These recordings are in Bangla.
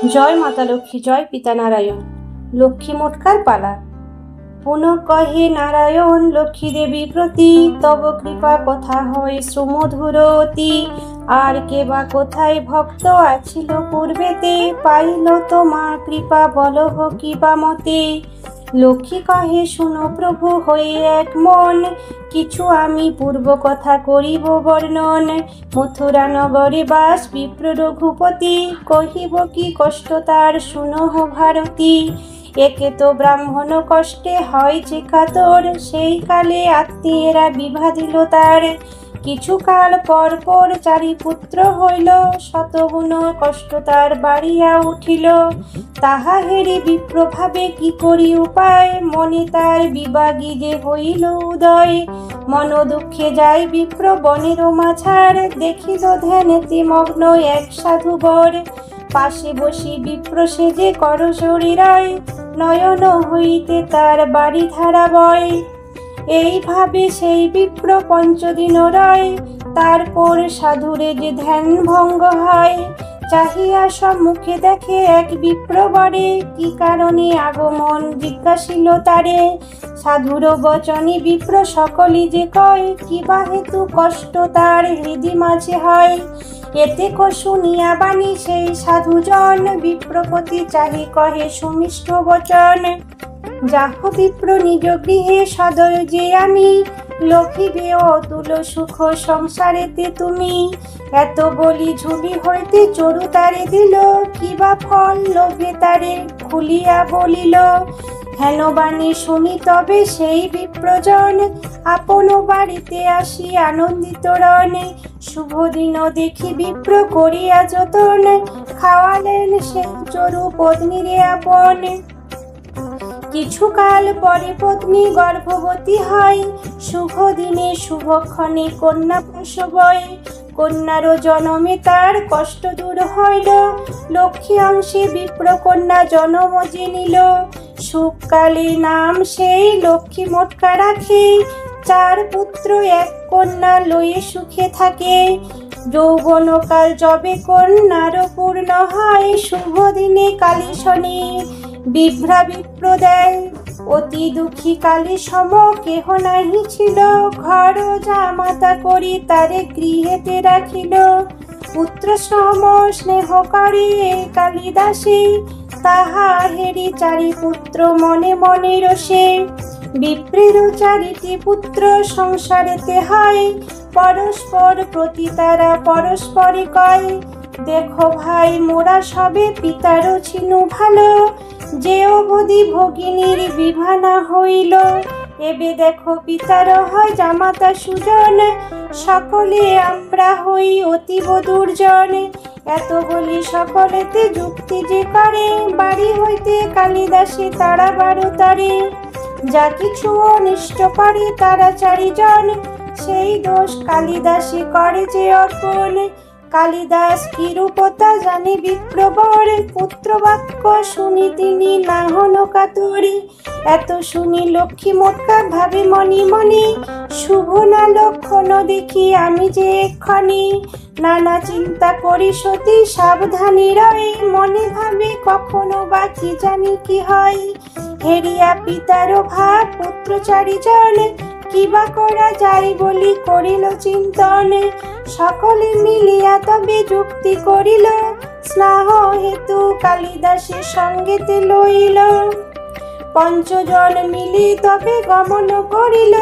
জয় মাতা লক্ষ্মী, জয় পিতা নারায়ণ। লক্ষ্মী মোটকার পালা। পুনঃ কহে নারায়ণ লক্ষ্মী দেবী প্রতি, তব কৃপা কথা হয় সুমধুর অতি। আর কে বা কোথায় ভক্ত আছিল পূর্বেতে, পাইল তোমা কৃপা বলহ কি বা মতে। লক্ষ্মী কহে শুনো প্রভু হয়ে এক মন, কিছু আমি পূর্ব কথা করিব বর্ণন। মথুরা নগরে বাস বিপ্র রঘুপতি, কহিব কি কষ্ট তার শুনহ ভারতী। একে তো ব্রাহ্মণ কষ্টে হয় যে কাতর, সেই কালে আত্মীয়েরা বিভা দিল তার। কিছুকাল পর পর চারি পুত্র হইল, শতগুণ কষ্ট তার বাড়িয়া উঠিল। তাহা হেরি বিপ্রভাবে কি করি উপায়, মনে তার বিবাগী যে হইল উদয়। মন দুঃখে যায় বিপ্র বনের মাঝার, দেখিল ধ্যানেতে মগ্ন এক সাধু বর। পাশে বসি বিপ্র সেজে কর শরীরয়, নয়ন হইতে তার বাড়ি ধারা বয়। এইভাবে সেই বিপ্র পঞ্চদিন রয়, তারপর সাধুরে যে ধ্যান ভঙ্গ হয়। চাহিয়া সম্মুখে দেখে এক বিপ্র বরে, কি কারণে আগমন জিজ্ঞাসিল তারে। সাধুর বচনে বিপ্র সকলই যে কয়, কি বা হেতু কষ্ট তার হৃদি মাঝে হয়। এতে শুনিয়া বাণী সেই সাধুজন, বিপ্রপতি চাহি কহে সুমিষ্ট বচন। যাহ বিপ্র নিজ গৃহে সদয় যে আমি, লভিবে অতুল সুখ সংসারেতে তুমি। এত বলি ঝুলি হইতে চরু তারে দিল, কিবা ফল লোভে তারে খুলিয়া বলিল। হেন বাণী শুনি তবে সেই বিপ্রজন, আপন বাড়িতে আসি আনন্দিত রনে। শুভ দিন দেখি বিপ্র করিয়া যতন, খাওয়ালেন সেই চরু পত্নীরে আপন। কিছুকাল পরে পত্নী গর্ভবতী হয়, শুভ দিনে শুভক্ষণে কন্যা প্রসবয়। কন্যারও জনমে তার কষ্ট দূর হইল, লক্ষ্মী অংশে বিপ্র কন্যা জনম যে নিল। সুখকালে নাম সেই লক্ষ্মী মোটকা রাখে, চার পুত্র এক কন্যা লয়ে সুখে থাকে। যৌবনকাল যবে কন্যার পূর্ণ হয়, শুভ দিনে কালী শনি বিভ্রা বিপ্র দেয়। অতি দুঃখী কালী সম কেহ নাহি ছিল, ঘর জামাতা করি তারে গৃহেতে রাখিল। পুত্র সম স্নেহ করে কালিদাসে, তাহা হেরি চারি পুত্র মনে মনে রসে। বিপ্রের চারিটি পুত্র সংসারেতে হয়, পরস্পর প্রতি তারা পরস্পরে কয়। দেখো ভাই মোরা সবে পিতারও ছিনু ভালো, যে অবধি ভগিনীর বিভা না হইল। এবে দেখো পিতার হয় জামাতা সুজন, সকলে আমরা হই অতীব দুর্জন। এত বলি সকলেতে যুক্তি যে করে, বাড়ি হইতে কালিদাসে তারা 12 তারে। যা কিছু অনিষ্ট করে তারা চারিজন, সেই দোষ কালিদাসে করে যে অর্পণ। কালিদাস কি রূপতা জানে বিপ্রবর, পুত্র বাক্য শুনি তিনি না হন কাতরি। এত শুনি লক্ষ্মী মোটকা ভাবে মনি মনি, শুভ না লক্ষণ দেখি আমি যে এক্ষণে। নানা চিন্তা করি সতী সাবধানী রয়, মনে ভাবে কখনো বা কি জানি কি হয়। হেরিয়া পিতার ভাব পুত্র চারিজন, কিবা করা যায় বলি করিল চিন্তন। সকলে মিলিয়া তবে যুক্তি করিল, স্নেহ হেতু কালিদাসের সঙ্গেতে লইল। পঞ্চজন মিলি তবে গমন করিল,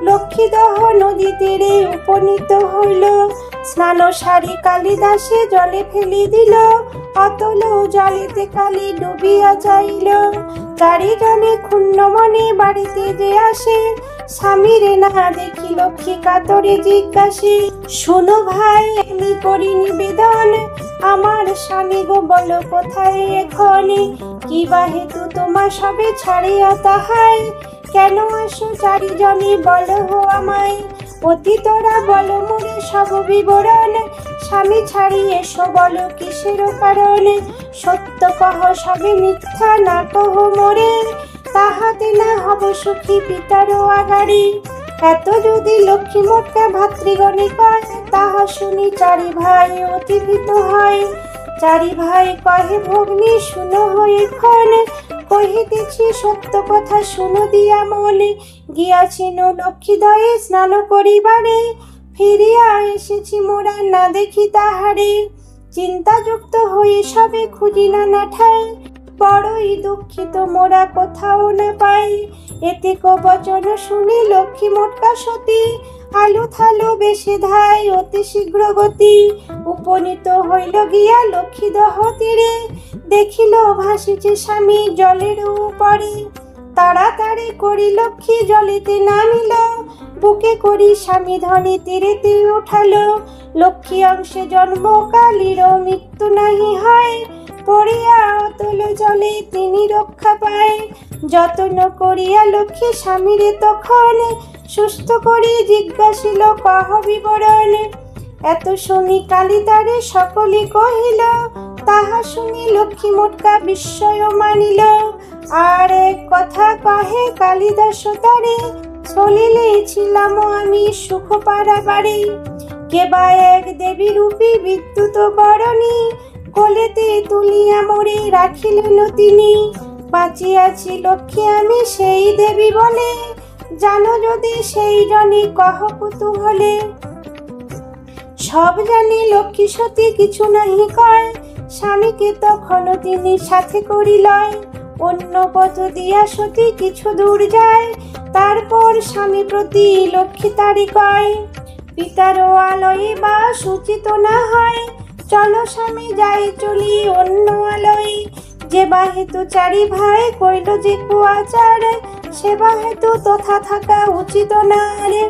লক্ষ্মীদহ নদী তীরে উপনীত হইল। স্নান সারি কালিদাসে জলে ফেলি দিল, অতল জলেতে কালি ডুবিয়া যাইল। চারিজনে ক্ষুণ্ণ মনে বাড়িতে যে আসে, স্বামীরে না দেখি লক্ষ্মী কাতরে জিজ্ঞাসে। শোনো ভাই আমি করি নিবেদন, আমার স্বামী গো বলো কোথায় এখনে। কি বা হেতু তোমার সবে ছাড়িয়া তাহাই, কেন আসো চারিজনে বলো হো আমায়। অতীতরা বলো মোরে সব বিবরণ, স্বামী ছাড়ি এসো বলো কিসের কারণ। সত্য কহ সবে মিথ্যা না কহ মোরে, তাহাতে না হব সুখী পিতারও আগাড়ি। এত যদি লক্ষ্মী মোটকা ভাতৃগণে কয়, তাহা শুনি চারি ভাই অতি ভীত হয়। চারি ভাই কহে ভগ্নী শুনো এখন, কহিতেছি সত্য কথা শুনো দিয়া মনে। গিয়াছিল লক্ষ্মীদয়ে স্নান করিবারে, ফিরিয়া এসেছি মোরা না দেখি তাহারে। চিন্তাযুক্ত হয়ে সবে খুঁজি নানা ঠাই, বড়ই দুঃখিত মোরা কোথাও না পাই। এতেক বচন শুনি লক্ষ্মী মোটকা সতী, আলু থালু বেশি ধাই অতি শীঘ্র গতি। উপনীত হইল গিয়া লক্ষ্মীদহ তীরে, দেখিল ভাসিছে স্বামী জলের উপরে। তাড়াতাড়ি করি লক্ষ্মী জলেতে নামিল, বুকে করি স্বামী ধনে তীরেতে উঠালো। লক্ষ্মী অংশে জন্ম কালীর মৃত্যু নাহি হয়, পড়িয়া অতল জলে তিনি রক্ষা পায়। যত্ন করিয়া লক্ষ্মী স্বামীরে তখন, সুস্থ করি জিজ্ঞাসিল কহ বিবরণ। এত শুনি কালী তারে সকলে কহিল, তাহা শুনি লক্ষ্মী মোটকা বিস্ময় মানিল। আর এক কথা কহে কালিদাস তারে, চলিলে ছিলাম আমি সুখ পারাবারে। কেবা এক দেবী রূপী বিদ্যুৎ বরণী, কোলেতে তুলিয়া মোরে রাখিলেন তিনি। বাঁচিয়াছি লক্ষ্মী আমি সেই দেবী বলে, জানো যদি সেই জনে কহ কুতূহলে। সব জানি লক্ষ্মী সতী কিছু নাহি কয়, স্বামীকে তখন তিনি সাথে করিলয়। অন্য পথ দিয়া সতী কিছু দূর যায়, তারপর স্বামী প্রতি লক্ষ্মী তারে কয়, পিতার আলয়ে বা সূচিত না হয়, চলো স্বামী যাই চলি অন্য আলয়ে। যে বা হেতু চারি ভাই কইল যে কুয়াচার, সেবা হেতু তথা থাকা উচিত না রে।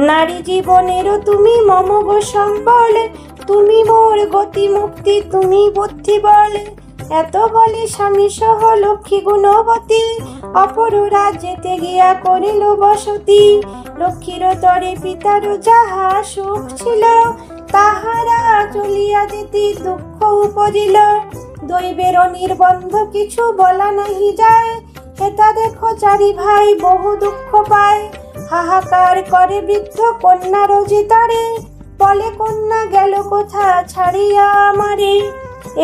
নারী জীবনেরও তুমি মম গো সম্বল, তুমি মোর গতি মুক্তি তুমি বুদ্ধি বল। এত বলে স্বামী সহ লক্ষ্মী গুণবতী, অপর রাজ্যেতে গিয়া করিল বসতি। লক্ষ্মীর তরে পিতার যাহা সুখ ছিল, তাহারা চলিয়া যেতে দুঃখ উপজিল। দৈবের নির্বন্ধ কিছু বলা নাহি যায়, হেতা দেখো চারি ভাই বহু দুঃখ পায়। হাহাকার করে বৃদ্ধ কন্যার জিতারে, বলে কন্যা গেল কোথা ছাড়িয়া আমারে।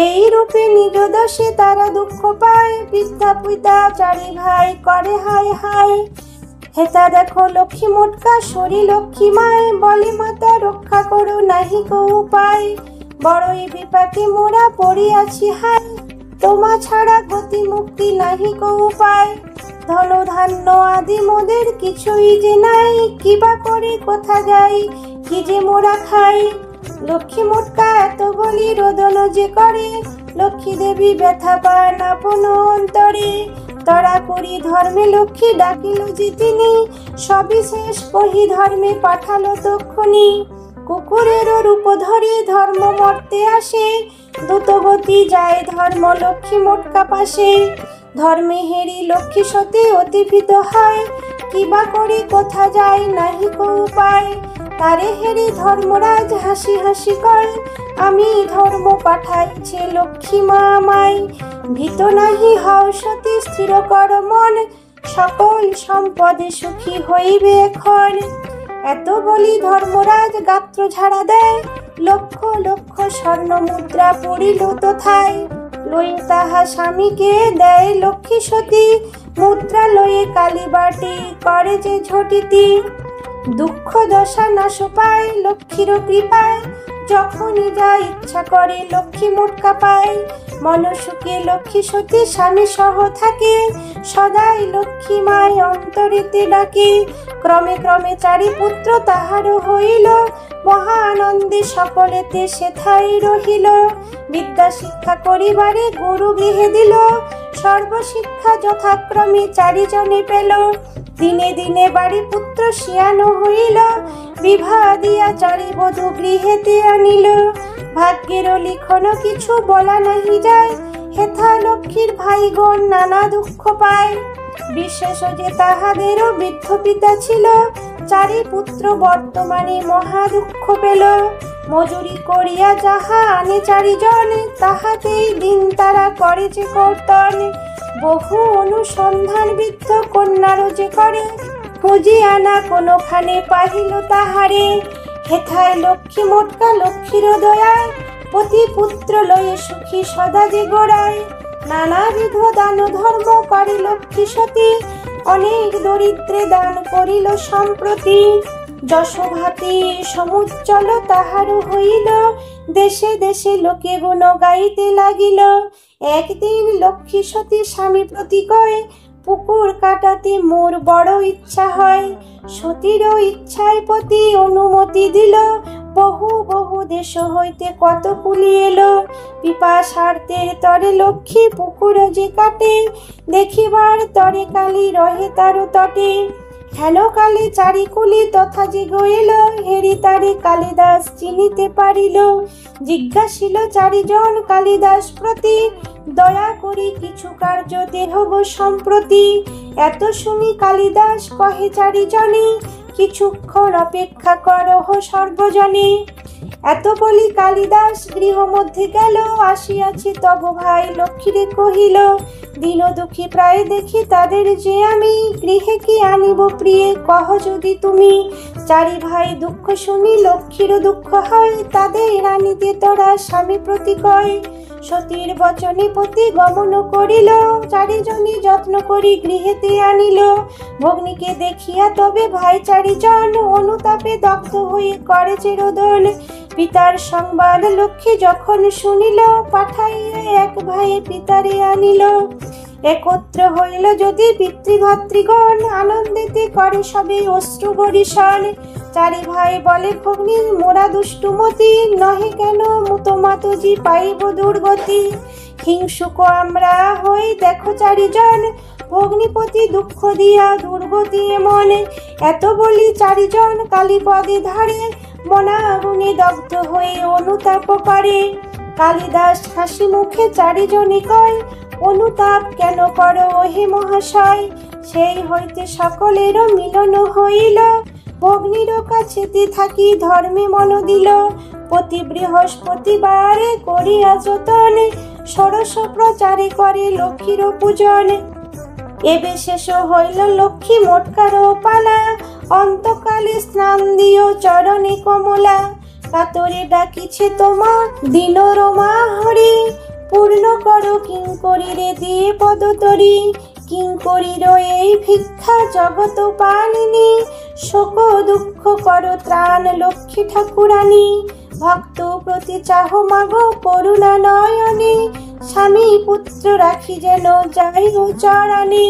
এই রূপে নিজ দোষে তারা দুঃখ পায়, পিতা পিতা চারি ভাই করে হায় হায়। হেতা দেখো লক্ষ্মী মোটকা সরি লক্ষ্মী মায়, বলে মাতা রক্ষা করো নাহি কো উপায়। বড়ই বিপাকে মোরা পড়িয়াছি হায়, তোমা ছাড়া গতি মুক্তি নাহি কো উপায়। ধন ধান্য আদি মোদের কিছুই যে নাই, কিবা করে কোথা যাই কি যে মোরা খাই। লক্ষ্মী মোটকা এত বলি রোদন যে করে, লক্ষ্মী দেবী ব্যথা পান আপন অন্তরে। তরা করি ধর্মে লক্ষ্মী ডাকিল যে তিনি, সবিশেষ কহি ধর্মে পাঠালো তক্ষণি। কুকুরের রূপ ধরে ধর্ম মর্তে আসে, দ্রুতগতি যায় ধর্ম লক্ষ্মী মোটকা পাশে। ধর্মে হেরি লক্ষ্মী সতী অতিভীত হয়, কিবা করি কোথা যায় নাহি কো উপায়। তারে হেরি ধর্মরাজ হাসি হাসি কয়, আমি ধর্ম পাঠাইছে লক্ষ্মী মা আমায়। ভীত নাহি হও সতী স্থির কর মন, সকল সম্পদে সুখী হইবে এখন। এত বলি ধর্মরাজ গাত্র ঝাড়া দেয়, লক্ষ লক্ষ স্বর্ণ মুদ্রা পড়িল তথায়। লই তাহা স্বামীকে দেয় লক্ষ্মী সতী, মুদ্রা লয়ে কালীবাটি করে যে ঝটিতি। দুঃখ দশা নাশ পায় লক্ষ্মীর কৃপায়, যখনই যা ইচ্ছা করে লক্ষ্মী মোটকা পায়। মনসুখে লক্ষ্মী সতী স্বামী সহ থাকে, সদাই লক্ষ্মী মায় অন্তরেতে ডাকে। ক্রমে ক্রমে চারি পুত্র তাহারও হইল, মহা আনন্দে সকলেতে সেথায় রহিল। বিদ্যা শিক্ষা করিবারে গুরু গৃহে দিল, সর্বশিক্ষা যথাক্রমে চারিজনে পেল। দিনে দিনে বাড়ি পুত্র শিয়ানো হইল, বিবাহ দিয়া চারি বধূ গৃহেতে আনিল। ভাগ্যের লিখন কিছু বলা নাহি যায়, হেথা লক্ষ্মীর ভাইগণ নানা দুঃখ পায়। বিশেষ যে তাহাদেরও বৃদ্ধ পিতা ছিল, চারি পুত্র বর্তমানে মহা দুঃখ পেল। মজুরি করিয়া যাহা আনে চারিজন, তাহাতেই দিন তারা করে যে কর্তন। বহু অনুসন্ধান বৃদ্ধ কন্যারও যে করে, খুঁজি আনা কোনোখানে পাহিল তাহারে। হেথায় লক্ষ্মী মোটকা লক্ষ্মীর দয়ায়, পতি পুত্র লয়ে সুখী সদা যে গোড়ায়। নানাবিধ দান ধর্ম করে লক্ষ্মী সতী, অনেক দরিদ্রে দান করিল সম্প্রতি। যশোভাতি সমুজ্জ্বল তাহার হইল, দেশে দেশে লোকে গুণ গাইতে লাগিল। একদিন লক্ষ্মী সতী স্বামী প্রতি কয়, পুকুর কাটাতে মোর বড় ইচ্ছা হয়। সতীরও ইচ্ছায় পতি অনুমতি দিল, বহু বহু দেশ হইতে কত কুলি এলো। পিপাসার্থের তরে লক্ষ্মী পুকুর যে কাটে, দেখিবার তরে কালী রহে তারও তটে। হেন কালী চারিকুলি তথা যে গইল, হেরি তারে কালিদাস চিনিতে পারিল। জিজ্ঞাসিল চারিজন কালিদাস প্রতি, দয়া করি কিছু কার্য দেহ গো সম্প্রতি। এত শুনি কালিদাস কহে চারিজনে, কিছুক্ষণ অপেক্ষা করহ সর্বজনে। এত বলি কালিদাস গৃহ মধ্যে গেল, আসিয়াছি তব ভাই লক্ষ্মীরে কহিল। দিন দুঃখী প্রায় দেখি তাদের যে আমি, গৃহে কি আনিব প্রিয়ে কহ যদি তুমি। চারি ভাই দুঃখ শুনি লক্ষ্মীরও দুঃখ হয়, তাদের আনিতে তোরা স্বামী প্রতি কয়। সতীর বচনে পতি গমন করিল, চারিজনে যত্ন করি গৃহেতে আনিল। ভগ্নীকে দেখিয়া তবে ভাই চারিজন, অনুতাপে দগ্ধ হয়ে করেছে রোদন। পিতার সংবাদ লক্ষ্মী যখন শুনিল, পাঠাইয়া এক ভাই পিতারে আনিল। একত্র হইল যদি পিতৃভাতৃগণ, আনন্দেতে করে সবে অশ্রু বরিশন। চারি ভাই বলে ভগ্নী মোরা দুষ্টুমতি, নহে কেন তোমাতজি পাইব দুর্গতি। হিংসুক আমরা হই দেখো চারিজন, ভগ্নিপতি দুঃখ দিয়া দুর্গতি এমন। এত বলি চারিজন কালীপদে ধারে, মনা আগুনে দগ্ধ হয়ে অনুতাপ করে। কালিদাস হাসি মুখে চারিজনে কয়, অনুতাপ কেন করো হে মহাশয়। সেই হইতে সকলেরও মিলন হইল, ভগ্নির কাছেতে থাকি ধর্মে মন দিল। প্রতি বৃহস্পতিবারে করিয়া যতন, ষোড়শ প্রচারে করে লক্ষ্মীর পূজন। এবে শেষ হইল লক্ষ্মী মোটকার পালা, অন্তকালে স্নান দিও চরণে কমলা। কাতরে ডাকিছে তোমা দিন রমা হরি, পূর্ণ করো কিঙ্করীরে দিয়ে পদতরি। কিঙ্করীর এই ভিক্ষা জগত পালিনী, শোক দুঃখ করো ত্রাণ লক্ষ্মী ঠাকুরানী। ভক্ত প্রতি চাহ মাগো করুণা নয়নে, স্বামী পুত্র রাখি যেন যাই ও চরণে।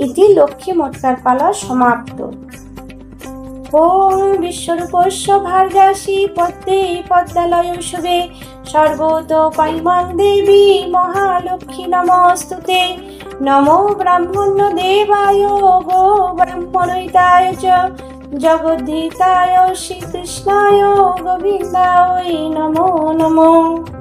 ইতি লক্ষ্মী মোটকার পালা সমাপ্ত। ওম বিশ্বরূপস্য ভার্যাসি পদ্মে পদ্মালয় শুভে, সর্বতোপাইমাং দেবী মহালক্ষ্মী নমস্তুতে। নমো ব্রাহ্মণ্য দেবায় গো ব্রাহ্মণৈতায় চ, জগদ্ধিতায় শ্রীকৃষ্ণায় গোবিন্দায় নমো নমঃ।